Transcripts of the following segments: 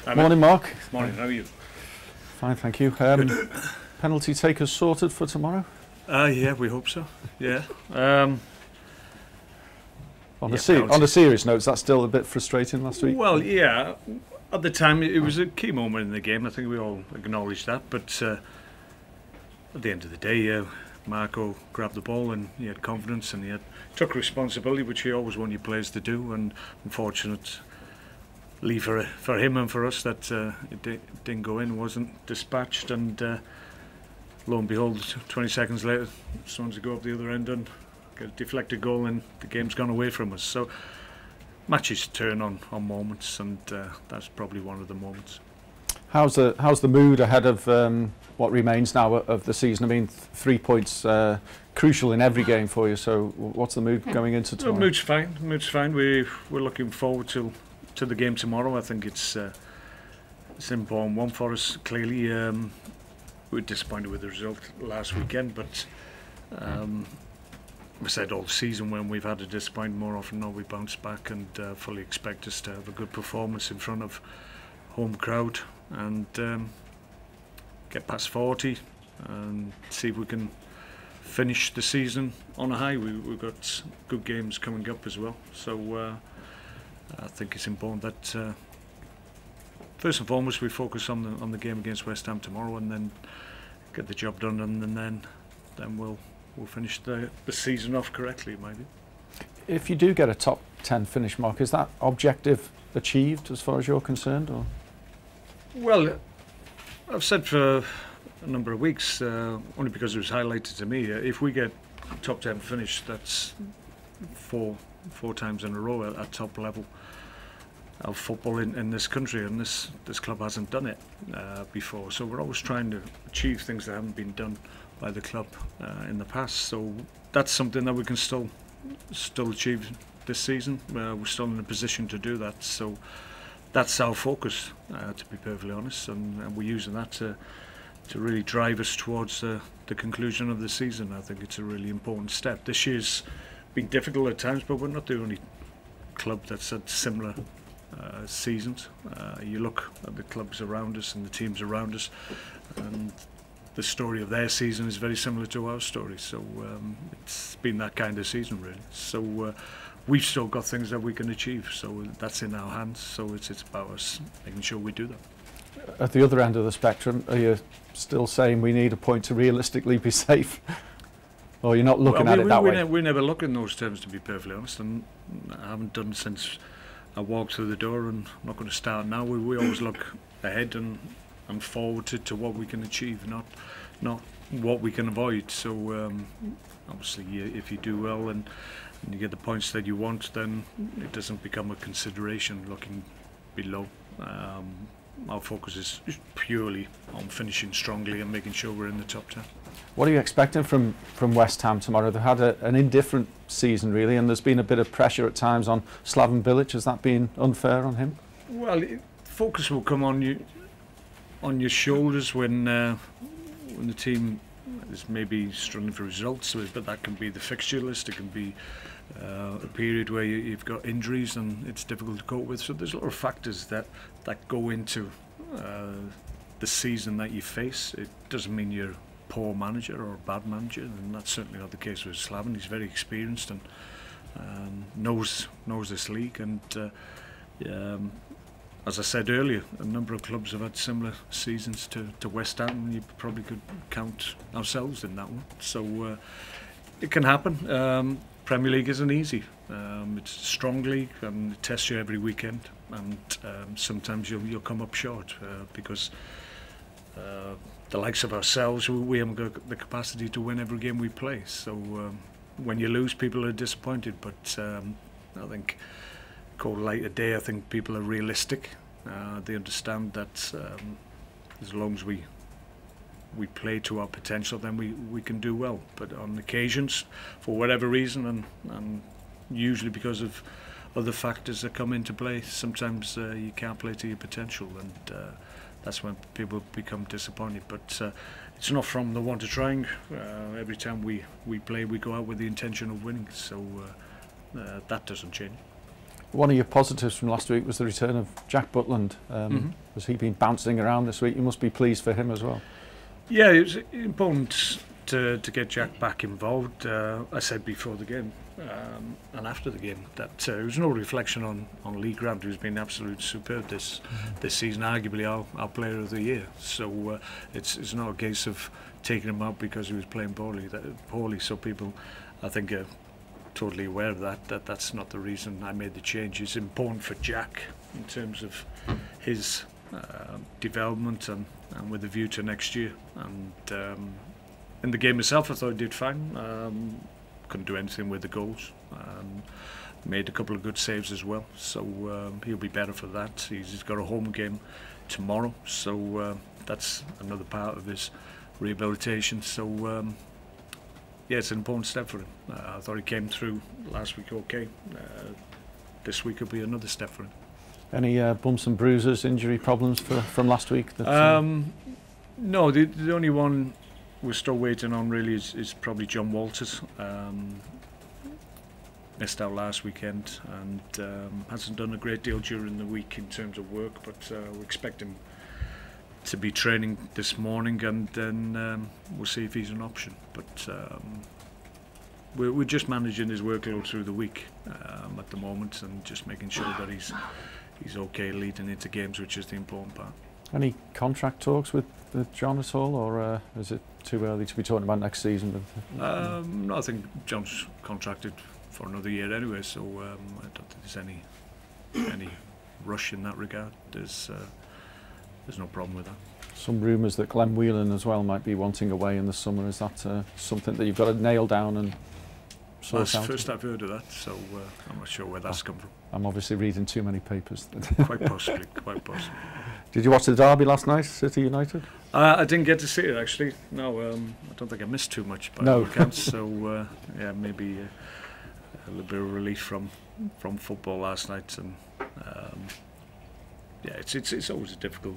Morning, Mark. Morning, how are you? Fine, thank you. Penalty takers sorted for tomorrow? Yeah, we hope so. Yeah. On a serious note, is that still a bit frustrating last week? Well, yeah. At the time, it was a key moment in the game. I think we all acknowledge that. But at the end of the day, Marco grabbed the ball and he had confidence and he took responsibility, which he always want your players to do. And unfortunately for him and for us that it didn't go in, wasn't dispatched, and lo and behold, 20 seconds later, Swansea go up the other end and get a deflected goal, and the game's gone away from us. So matches turn on moments, and that's probably one of the moments. How's the mood ahead of what remains now of the season? I mean, 3 points crucial in every game for you. So what's the mood going into tomorrow? Mood's fine. Mood's fine. We're looking forward to the game tomorrow. I think it's an important one for us. Clearly, we were disappointed with the result last weekend, but we said all season when we've had a disappointment, more often than not we bounce back, and fully expect us to have a good performance in front of home crowd and get past 40 and see if we can finish the season on a high. We've got good games coming up as well, so I think it's important that first and foremost we focus on the game against West Ham tomorrow, and then get the job done, and then we'll finish the season off correctly, maybe. If you do get a top 10 finish, Mark, is that objective achieved as far as you're concerned? Or? Well, I've said for a number of weeks, only because it was highlighted to me, if we get top 10 finish, that's four times in a row at top level of football in this country, and this club hasn't done it before. So we're always trying to achieve things that haven't been done by the club in the past. So that's something that we can still achieve this season. We're still in a position to do that. So that's our focus, to be perfectly honest, and we're using that to really drive us towards the conclusion of the season. I think it's a really important step. This year's been difficult at times, but we're not the only club that's had similar seasons. You look at the clubs around us and the teams around us, and the story of their season is very similar to our story. So it's been that kind of season, really. So we've still got things that we can achieve. So that's in our hands. So it's about us making sure we do that. At the other end of the spectrum, are you still saying we need a point to realistically be safe? Or you're not looking at it that way? We never look in those terms, to be perfectly honest, and I haven't done since I walked through the door, and I'm not going to start now. We always look ahead and forward to what we can achieve, not what we can avoid. So obviously, if you do well and you get the points that you want, then it doesn't become a consideration looking below. Our focus is purely on finishing strongly and making sure we're in the top 10. What are you expecting from West Ham tomorrow? They've had an indifferent season, really, and there's been a bit of pressure at times on Slaven Bilic. Has that been unfair on him? Well, focus will come on your shoulders when the team is maybe struggling for results, but that can be the fixture list. It can be a period where you've got injuries and it's difficult to cope with. So there's a lot of factors that go into the season that you face. It doesn't mean you're a poor manager or a bad manager, and that's certainly not the case with Slaven. He's very experienced and knows this league, and as I said earlier, a number of clubs have had similar seasons to West Ham, and you probably could count ourselves in that one. So it can happen. Premier League isn't easy. It's a strong league and it tests you every weekend, and sometimes you'll come up short because the likes of ourselves, we haven't got the capacity to win every game we play. So when you lose, people are disappointed, but I think called light a day. I think people are realistic. They understand that as long as we play to our potential, then we can do well. But on occasions, for whatever reason, and usually because of other factors that come into play, sometimes you can't play to your potential, and that's when people become disappointed. But it's not from the want of trying. Every time we play, we go out with the intention of winning, so that doesn't change. one of your positives from last week was the return of Jack Butland. Has he been bouncing around this week? You must be pleased for him as well. Yeah, it was important to get Jack back involved. I said before the game and after the game that it was no reflection on Lee Grant, who's been absolutely superb this season, arguably our player of the year. So it's not a case of taking him out because he was playing poorly. So people, I think, are totally aware of that's not the reason I made the change. It's important for Jack in terms of his development and with a view to next year. And in the game itself, I thought he did fine. Couldn't do anything with the goals. Made a couple of good saves as well. So he'll be better for that. He's got a home game tomorrow. So that's another part of his rehabilitation. So yeah, it's an important step for him. I thought he came through last week okay. This week will be another step for him. Any bumps and bruises, injury problems from last week? No, the only one we're still waiting on really is probably John Walters. Missed out last weekend and hasn't done a great deal during the week in terms of work, but we expect him to be training this morning, and then we'll see if he's an option. But we're just managing his workload through the week at the moment, and just making sure that he's okay leading into games, which is the important part. Any contract talks with John at all, or is it too early to be talking about next season? No, I think John's contracted for another year anyway, so I don't think there's any rush in that regard. There's no problem with that. Some rumours that Glenn Whelan as well might be wanting away in the summer. Is that something that you've got to nail down and sort out? That's the first I've heard of that, so I'm not sure where that's come from. I'm obviously reading too many papers. Quite possibly, quite possibly. Did you watch the derby last night, City United? I didn't get to see it actually. No, I don't think I missed too much by all accounts. So yeah, maybe a little bit of relief from football last night, and yeah, it's always a difficult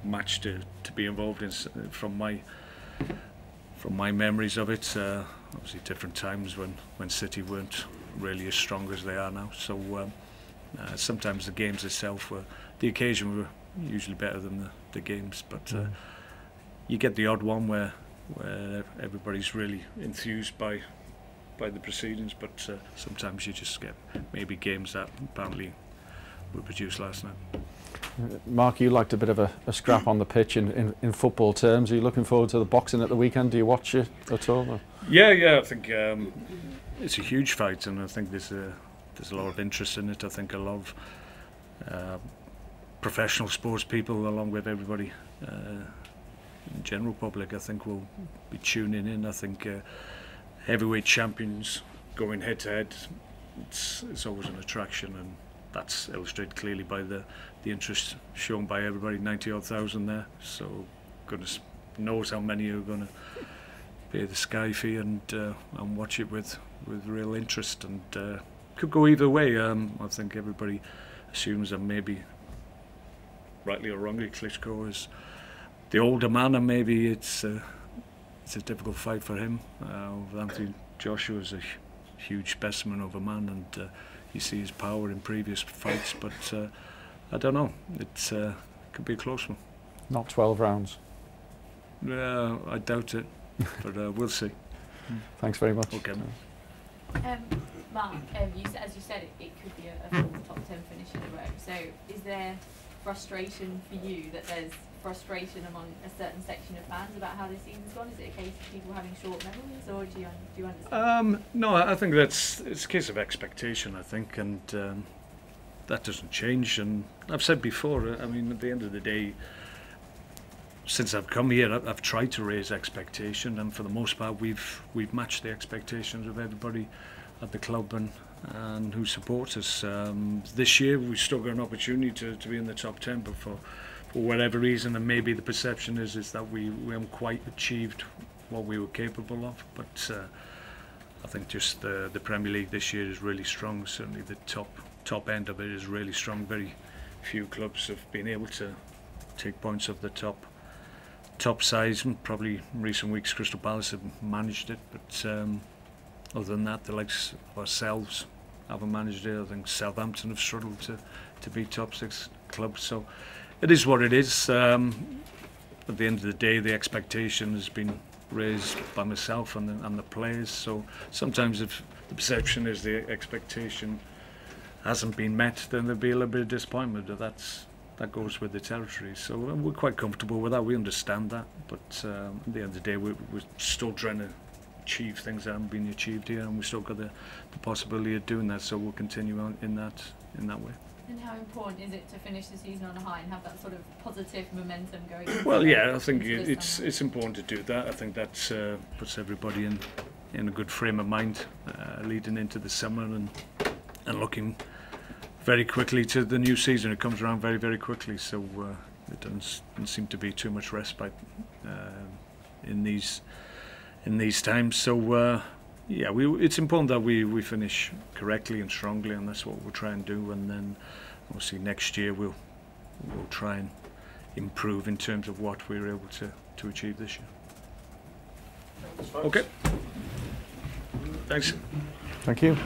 match to be involved in from my memories of it. Obviously different times when City weren't really as strong as they are now. So sometimes the games itself the occasion were usually better than the games, but you get the odd one where everybody's really enthused by the proceedings, but sometimes you just get maybe games that apparently were produced last night. Mark, you liked a bit of a scrap on the pitch in football terms. Are you looking forward to the boxing at the weekend? Do you watch it at all? Or? Yeah, I think it's a huge fight, and I think there's a lot of interest in it. I think a lot of professional sports people, along with everybody, general public, I think will be tuning in. I think heavyweight champions going head to head, it's always an attraction, and that's illustrated clearly by the interest shown by everybody. 90,000 odd there, so goodness knows how many are going to pay the Sky fee and watch it with real interest, and could go either way. I think everybody assumes that maybe rightly or wrongly Klitschko is the older man, and maybe it's a difficult fight for him. Anthony Joshua is a huge specimen of a man, and you see his power in previous fights, but I don't know, it could be a close one. Not 12 rounds? I doubt it, but we'll see. Thanks very much. Okay. Mark, as you said, it could be a full top 10 finish in a row. So is there frustration for you that there's frustration among a certain section of fans about how this season's gone? Is it a case of people having short memories, or do you understand? No, I think it's a case of expectation, I think, and that doesn't change. And I've said before, I mean, at the end of the day, since I've come here, I've tried to raise expectation, and for the most part, we've matched the expectations of everybody at the club and who supports us. This year, we've still got an opportunity to be in the top 10, but for whatever reason, and maybe the perception is that we haven't quite achieved what we were capable of. But I think just the Premier League this year is really strong. Certainly, the top end of it is really strong. Very few clubs have been able to take points of the top sides, and probably in recent weeks Crystal Palace have managed it, but other than that, the likes of ourselves, haven't managed it. I think Southampton have struggled to beat top 6 clubs. So it is what it is. At the end of the day, the expectation has been raised by myself and the players. So sometimes if the perception is the expectation hasn't been met, then there'll be a little bit of disappointment. That goes with the territory. So we're quite comfortable with that. We understand that. But at the end of the day, we're still trying to achieve things that haven't been achieved here, and we've still got the possibility of doing that. So we'll continue on in that way. And how important is it to finish the season on a high and have that sort of positive momentum going? Well, yeah, I think it's important to do that. I think that puts everybody in a good frame of mind leading into the summer and looking very quickly to the new season. It comes around very, very quickly, so it doesn't seem to be too much respite in these times. So yeah, it's important that we finish correctly and strongly, and that's what we'll try and do. And then obviously next year we'll try and improve in terms of what we were able to achieve this year. Thanks, folks. Okay. Thanks. Thank you.